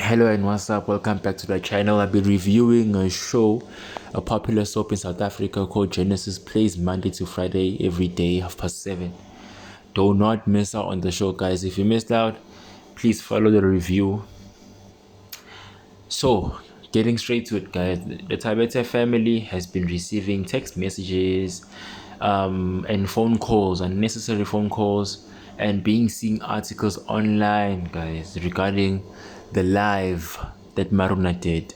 Hello and what's up? Welcome back to the channel. I'll be reviewing a popular soap in South Africa called Genesis. Plays Monday to Friday every day, 7:30. Do not miss out on the show, guys. If you missed out, please follow the review. So, getting straight to it, guys. The Tabete family has been receiving text messages, and phone calls, unnecessary phone calls, and being seeing articles online, guys, regarding the live that Maruna did.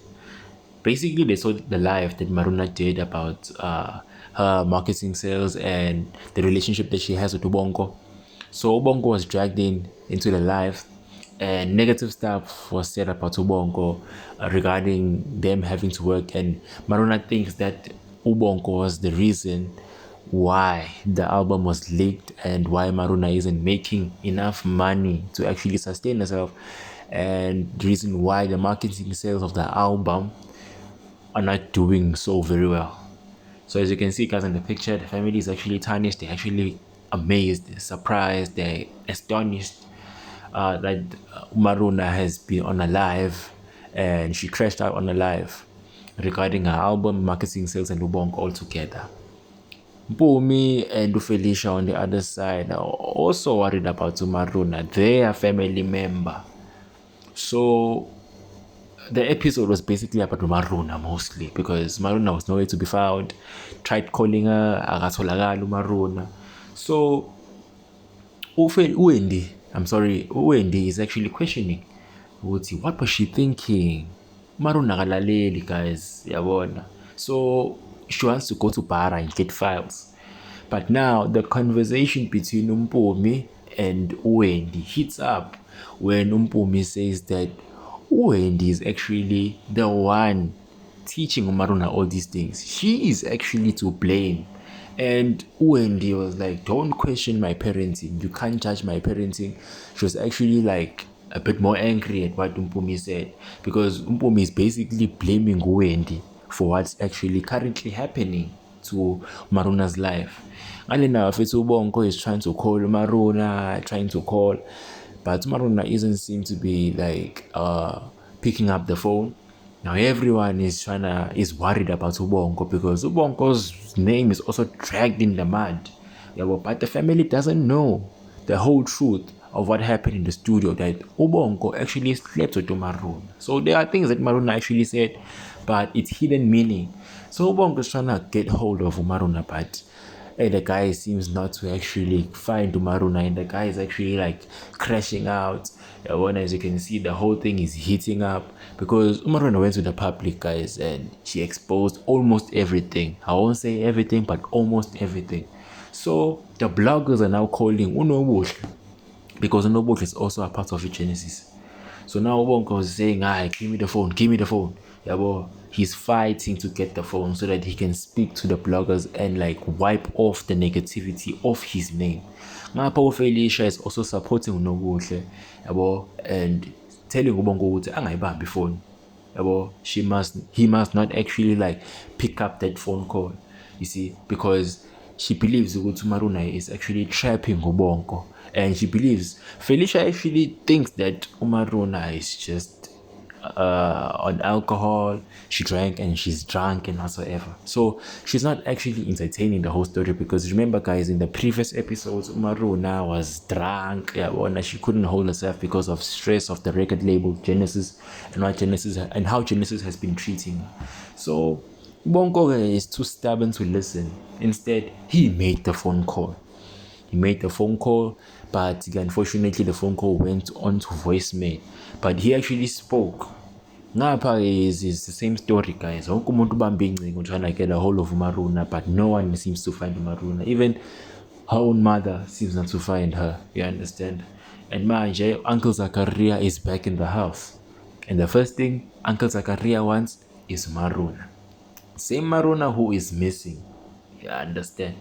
Basically, they saw the live that Maruna did about her marketing sales and the relationship that she has with Ubongo. So Ubongo was dragged into the live, and negative stuff was said about Ubongo regarding them having to work. And Maruna thinks that Ubongo was the reason why the album was leaked and why Maruna isn't making enough money to actually sustain herself, and the reason why the marketing sales of the album are not doing so very well. So as you can see, guys, in the picture, the family is actually tarnished. They're actually amazed, surprised, they're astonished that Maruna has been on a live, and she crashed out on a live regarding her album, marketing, sales, and Ubongo all together. Mpumi and Felicia on the other side are also worried about Maruna, their family member. So the episode was basically about Maruna mostly, because Maruna was nowhere to be found. Tried calling her, akatholakali Maruna. So Uwendi is actually questioning what was she thinking. Maruna akalaleli, guys, yabona. So she wants to go to Bara and get files. But now the conversation between Mpumi and Uwendi heats up when Mpumi says that Uwendi is actually the one teaching Maruna all these things. She is actually to blame. And Uwendi was like, don't question my parenting. You can't judge my parenting. She was actually like a bit more angry at what Mpumi said, because Mpumi is basically blaming Uwendi for what's actually currently happening to Maruna's life. And now if it's Ubongo is trying to call Maruna, but Maruna doesn't seem to be like picking up the phone. Now everyone is worried about Ubongo, because Ubongo's name is also dragged in the mud. Yeah, but the family doesn't know the whole truth of what happened in the studio, that Ubongo actually slept with Maruna. So there are things that Maruna actually said, but it's hidden meaning. So Ubongo is trying to get hold of Maruna, but the guy seems not to actually find Maruna, and the guy is actually like crashing out. As you can see, the whole thing is heating up because Maruna went to the public, guys, and she exposed almost everything. I won't say everything, but almost everything. So the bloggers are now calling Unobuhle, because Unobuhle is also a part of Genesis. So now Ubongo is saying, give me the phone. Yeah, well, he's fighting to get the phone so that he can speak to the bloggers and like wipe off the negativity of his name. Ngapha Felicia is also supporting Unobuhle, yabo, and telling Ubongo ukuthi angayibambi phone. Yabo, he must not actually like pick up that phone call. You see, because she believes ukuthi Maruna is actually trapping Ubongo, and she believes Felicia actually thinks that Maruna is just on alcohol. She drank and she's drunk and whatsoever. So she's not actually entertaining the whole story, because remember, guys, in the previous episodes, Maruna was drunk. Yeah, she couldn't hold herself because of stress of the record label Genesis, and how Genesis has been treating her. So Bongo is too stubborn to listen. Instead, he made the phone call. But unfortunately the phone call went on to voicemail. But he actually spoke. Ngapha is the same story, guys. Wonke umuntu ubambe ingcingo trying to get a hold of Maruna, but no one seems to find Maruna. Even her own mother seems not to find her. You understand? And manje, Uncle Zakaria is back in the house. And the first thing Uncle Zakaria wants is Maruna. Same Maruna who is missing. You understand?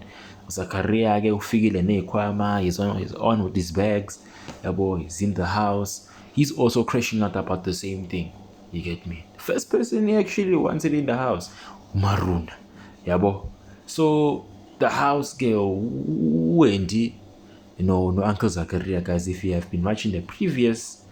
Zakaria ke ufikile nezikhwama, he's on with his bags. Yabo, he's in the house. He's also crashing out about the same thing. You get me? The first person he actually wanted in the house, Maruna. Yabo. So the house girl, Wendy, no Uncle Zakaria, guys, if you have been watching the previous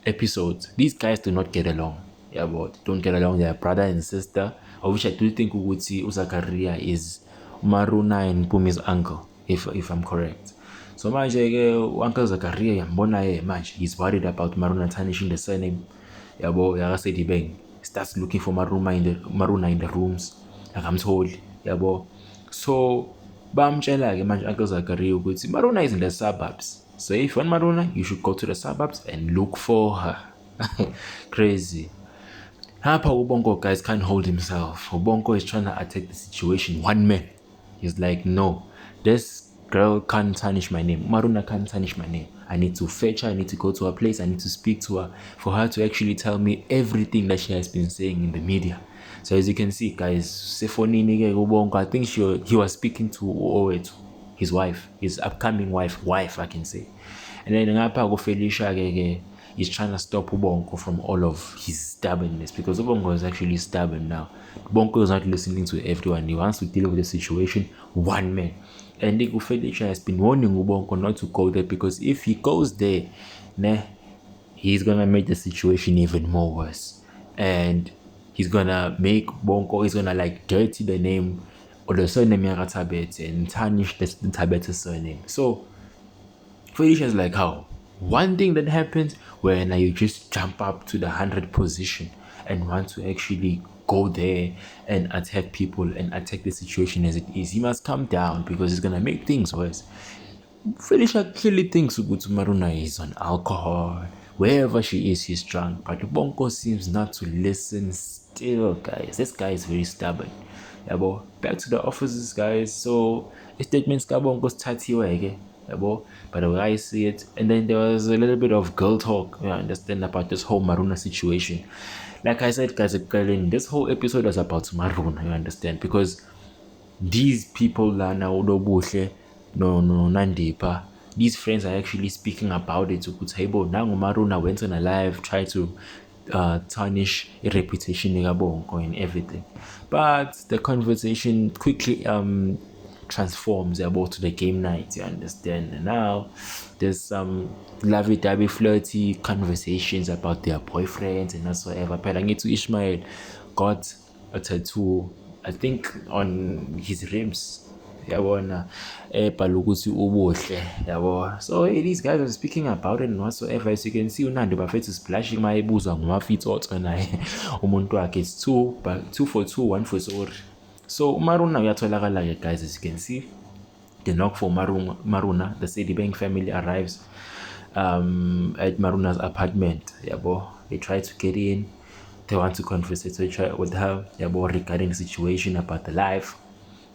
episodes, these guys do not get along. Yeah, but don't get along. They're brother and sister. Of which I do think ukuthi uZakaria is Maruna and Pumi's uncle, if I'm correct. So manje ke Uncle Zakaria yambona manje he's worried about Maruna tarnishing the surname. Yabo yakaSedibeng. Starts looking for Maruna in the rooms. Akamtholi. Yabo. So bamtshela ke manje Uncle Zakaria ukuthi Maruna is in the suburbs. So if you want Maruna, you should go to the suburbs and look for her. Crazy. Hapa Ubongo guys can't hold himself. Ubongo is trying to attack the situation. One man. He's like, no, this girl can't tarnish my name. Maruna can't tarnish my name. I need to fetch her. I need to go to her place. I need to speak to her for her to actually tell me everything that she has been saying in the media. So as you can see, guys, Sefoni Nige Ubongo, I think he was speaking to Owetu, his wife, his upcoming wife, I can say. And then ngapha Felicia is trying to stop Ubongo from all of his stubbornness, because Ubongo is actually stubborn now. Ubongo is not listening to everyone. He wants to deal with the situation one man. And Felicia has been warning Ubongo not to go there, because if he goes there, he's gonna make the situation even more worse. And he's gonna make Bongo, he's gonna like dirty the name or the surname Yakatabet and tarnish the Tabet surname. So Felicia is like, how? One thing that happens when you just jump up to the 100 position and want to actually go there and attack people and attack the situation as it is, he must calm down, because it's gonna make things worse. Felicia clearly thinks Ugutu Maruna is on alcohol. Wherever she is, she's drunk. But Bongo seems not to listen still, guys. This guy is very stubborn. Yeah, boy. Back to the offices, guys. So, statements Bongo's tatty but the way I see it, and then there was a little bit of girl talk, you understand, about this whole Maruna situation. Like I said, guys, this whole episode was about Maruna, you understand, because these people now Nandipa, these friends are actually speaking about it to Kutaibo. Now Maruna went on a live, tried to tarnish a reputation and everything. But the conversation quickly transforms about to the game night, you understand. And now there's some lovey-dovey flirty conversations about their boyfriends and whatsoever. Pelangitu Ishmael got a tattoo, I think, on his ribs. Yabona ukuthi ubuhle yabo. So these guys are speaking about it and whatsoever. As you can see, uNandi bafethu splashing mayebuzwa ngumafitsotso naye umuntu wakhe. It's 2 for 2, 1 for sorry. So Maruna uyatholakala, guys, as you can see. The knock for Maruna, the Sedibeng family arrives at Maruna's apartment. Yabo. They try to get in. They want to converse with her yabo, regarding the situation about the life.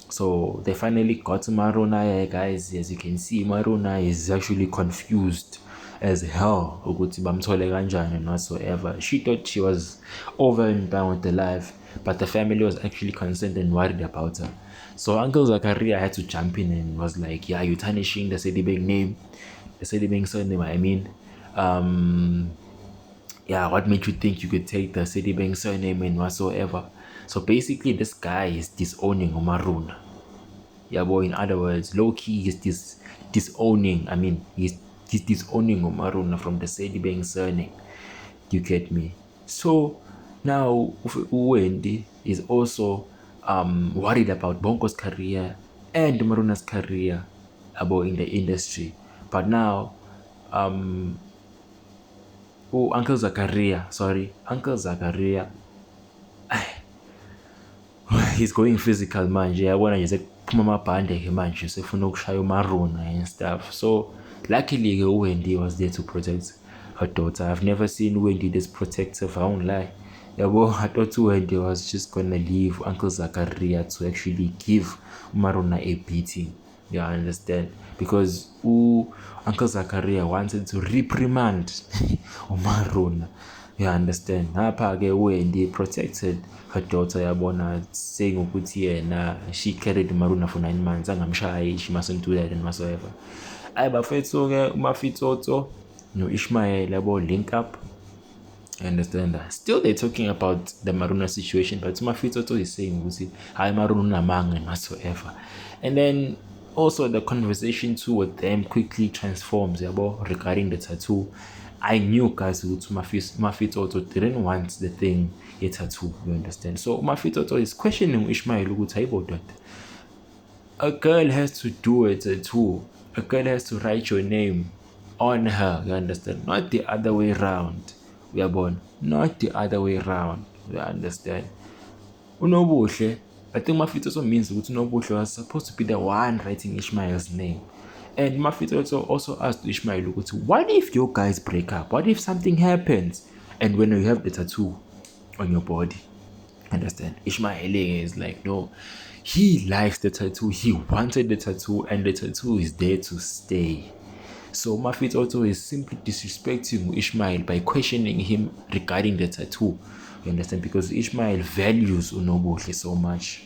So they finally got to Maruna, guys. As you can see, Maruna is actually confused as hell ukuthi bamthole kanjani and whatsoever. She thought she was over and done with the life, but the family was actually concerned and worried about her. So Uncle Zakaria had to jump in and was like, yeah, you're tarnishing the Sedibeng name, the Sedibeng surname, I mean. Yeah, what made you think you could take the Sedibeng surname and whatsoever? So basically, this guy is disowning Maruna. Yeah, boy, in other words, low-key is disowning, he's disowning Maruna from the Sedibeng surname. You get me? So now Wendy is also worried about Bongo's career and Maruna's career about in the industry. But now Uncle Zakaria, he's going physical manje. Yabona nje sekuphuma amabhande ke manje sefuna ukushaya uMaruna and stuff. So luckily Wendy was there to protect her daughter. I've never seen Wendy this protective, I won't lie. Yabo, I thought Wendy was just gonna leave Uncle Zakaria to actually give Maruna a beating. You understand? Because Uncle Zakaria wanted to reprimand Maruna. You understand? Hapa ke Wendy protected her daughter, yabona, saying ukuthi yena she carried Maruna for 9 months, angamshayi, she mustn't do that and whatsoever. Bafethu ke uMafitsotso no Ishmael yabo link up. I understand that. Still they're talking about the Maruna situation, but Mafitsotso is saying ukuthi hayi Maruna namanga and whatsoever. And then also the conversation too with them quickly transforms yabo, regarding the tattoo. I knew guys ukuthi Mafitoto didn't want the thing a tattoo, you understand? So Mafitoto is questioning Ishmael ukuthi hayibo doda, a girl has to do a tattoo. A girl has to write your name on her, you understand? Not the other way around. We are born. Not the other way around. You understand? Unobuhle, I think Mafitoto means ukuthi Unobuhle was supposed to be the one writing Ishmael's name. And Mafitoto also asked Ishmael ukuthi, what if your guys break up? What if something happens? And when you have the tattoo on your body, understand? Ishmael is like, no, he likes the tattoo, he wanted the tattoo, and the tattoo is there to stay. So Mafitoto is simply disrespecting Ishmael by questioning him regarding the tattoo, you understand? Because Ishmael values Unobuhle so much.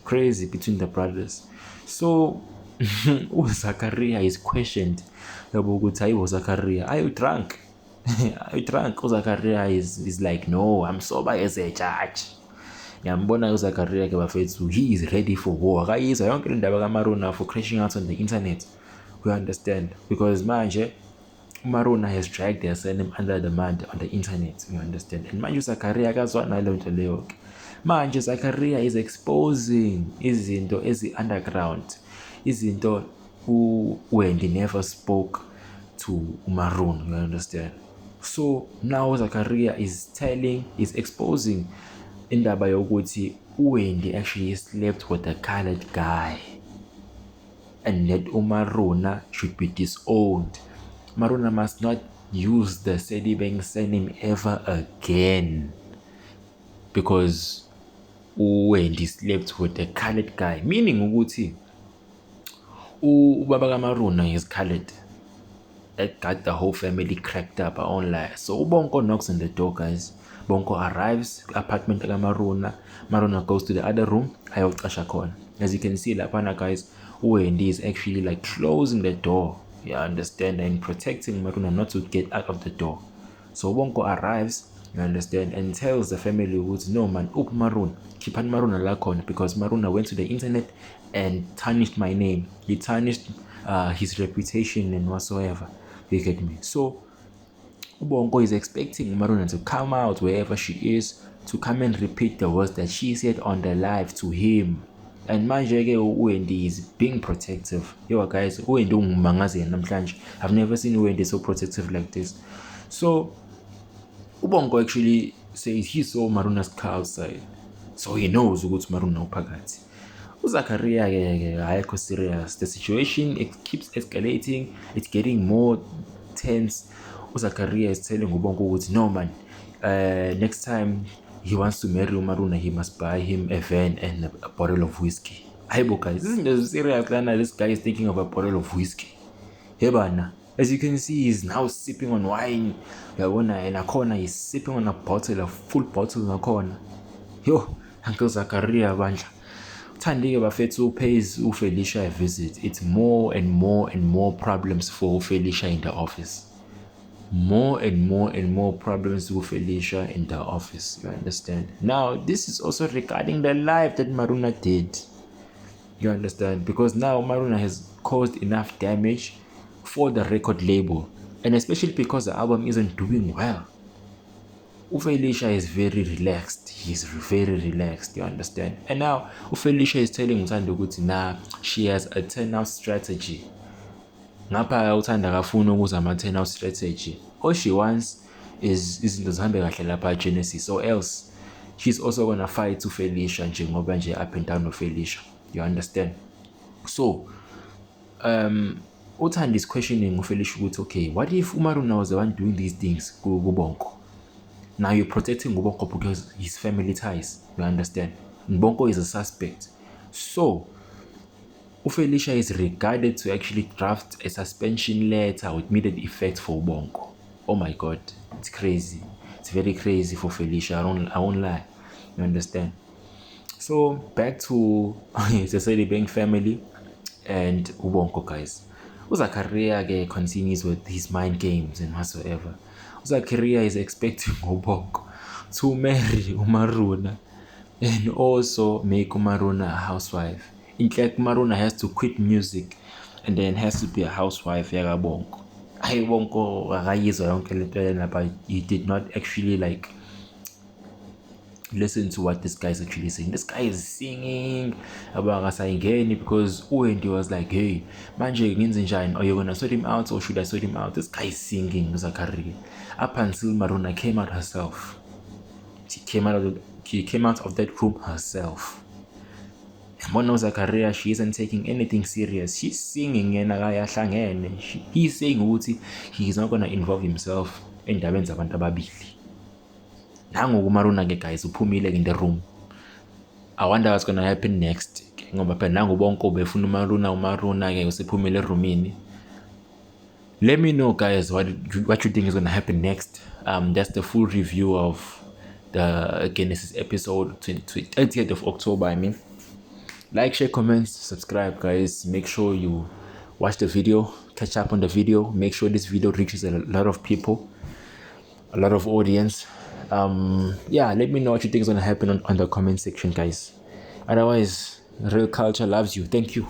Crazy between the brothers. So Zachariah is questioned. Zachariah, are you drunk? Are you drunk? Zachariah is like, no, I'm sober as a judge. Yambona Zachariah ke bafethu, he is ready for war. Akayizwa yonke le ndaba kaMaruna for crashing out on the internet. We understand, because manje Maruna has dragged their surname under the mud on the internet, you understand? And manje Zachariah akazwa nalo nto leyo. Manje Zachariah is exposing izinto ezi-underground, izinto Wendy never spoke to Maroon, you understand? So now Zachariah is exposing indaba yokuthi Wendy actually slept with a colored guy, and that Maruna should be disowned. Maruna must not use the Sedibeng surname ever again, because Wendy slept with a colored guy, meaning ukuthi ubaba kaMaruna is colored. That got the whole family cracked up online. So Bonko knocks on the door, guys. Bonko arrives, apartment kaMaruna. Maruna goes to the other room. As you can see, lapana guys, Wendy is actually like closing the door, you understand, and protecting Maruna not to get out of the door. So Bonko arrives, you understand, and tells the family, no man, Maruna, keep on Maruna lakon, because Maruna went to the internet and tarnished my name. He tarnished his reputation and whatsoever. You get me? So Ubongo is expecting Maruna to come out wherever she is, to come and repeat the words that she said on the live to him. And manje ke Wendy is being protective. Yo guys, Wendy ungimangaze namhlanje. I've never seen Wendy so protective like this. So Ubongo actually says he saw Maruna's car outside, so he knows ukuthi Maruna uphakathi. Zachariah ayekho serious. The situation, it keeps escalating. It's getting more tense. Zachariah is telling Ubongo ukuthi, no man, next time he wants to marry Maruna, he must buy him a van and a bottle of whiskey. Hayibo guys, this is serious. This guy is thinking of a bottle of whiskey. Hebana, as you can see, he's now sipping on wine. In a corner, he's sipping on a full bottle in a corner. Yo, Uncle Zachariah bandla. Thandike bafethu pays uFelicia a visit. It's more and more problems for Felicia in the office. More and more problems with Felicia in the office, you understand? Now, this is also regarding the live that Maruna did, you understand? Because now Maruna has caused enough damage for the record label, and especially because the album isn't doing well. Felicia is very relaxed. He's very relaxed, you understand? And now Felicia is telling Uthando ukuthi nah, she has a turnout strategy. Ngapha uThanda akafuna ukuzama turnout strategy. All she wants is izinto zihambe kahle lapha Genesis, or else she's also gonna fight Felicia njengoba nje up and down Felicia, you understand? So Uthanda is questioning Felicia ukuthi, okay, what if Maruna was the one doing these things kuBonko? Now you're protecting Ubongo because his family ties, you understand? Ubongo is a suspect. So Felicia is regarded to actually draft a suspension letter with immediate effect for Ubongo. Oh my god, it's crazy. It's very crazy for Felicia. I won't lie. You understand? So back to the Sedibeng family and Ubongo, guys. Zachariah continues with his mind games and whatsoever. Zachariah is expecting Ubongo to marry Maruna and also make Maruna a housewife. In fact, Maruna has to quit music and then has to be a housewife. Bongo. hayi wonke akayizwa yonke lento lena, but he did not actually like listen to what this guy is actually saying. This guy is singing about akasayingeni because Wendy was like, hey, manje ngenze njani? Are you gonna sort him out or should I sort him out? This guy is singing Zachary up until Maruna came out herself. She came out of that room herself. Mono Zakaria, she isn't taking anything serious. She's singing and he's saying ukuthi he's not gonna involve himself endabeni zabantu ababili. Nangoku Maruna-ke guys uphumile in the room. I wonder what's gonna happen next. Ngoba phela nangu bonke ubefuna uMaruna-ke usephumile eroomini. Let me know guys what you think is gonna happen next. That's the full review of the Genesis episode 30th of October, I mean. Like, share, comments, subscribe guys. Make sure you watch the video, catch up on the video, make sure this video reaches a lot of people, a lot of audience. Yeah, let me know what you think is gonna happen on the comment section guys. Otherwise, Real Culture loves you. Thank you.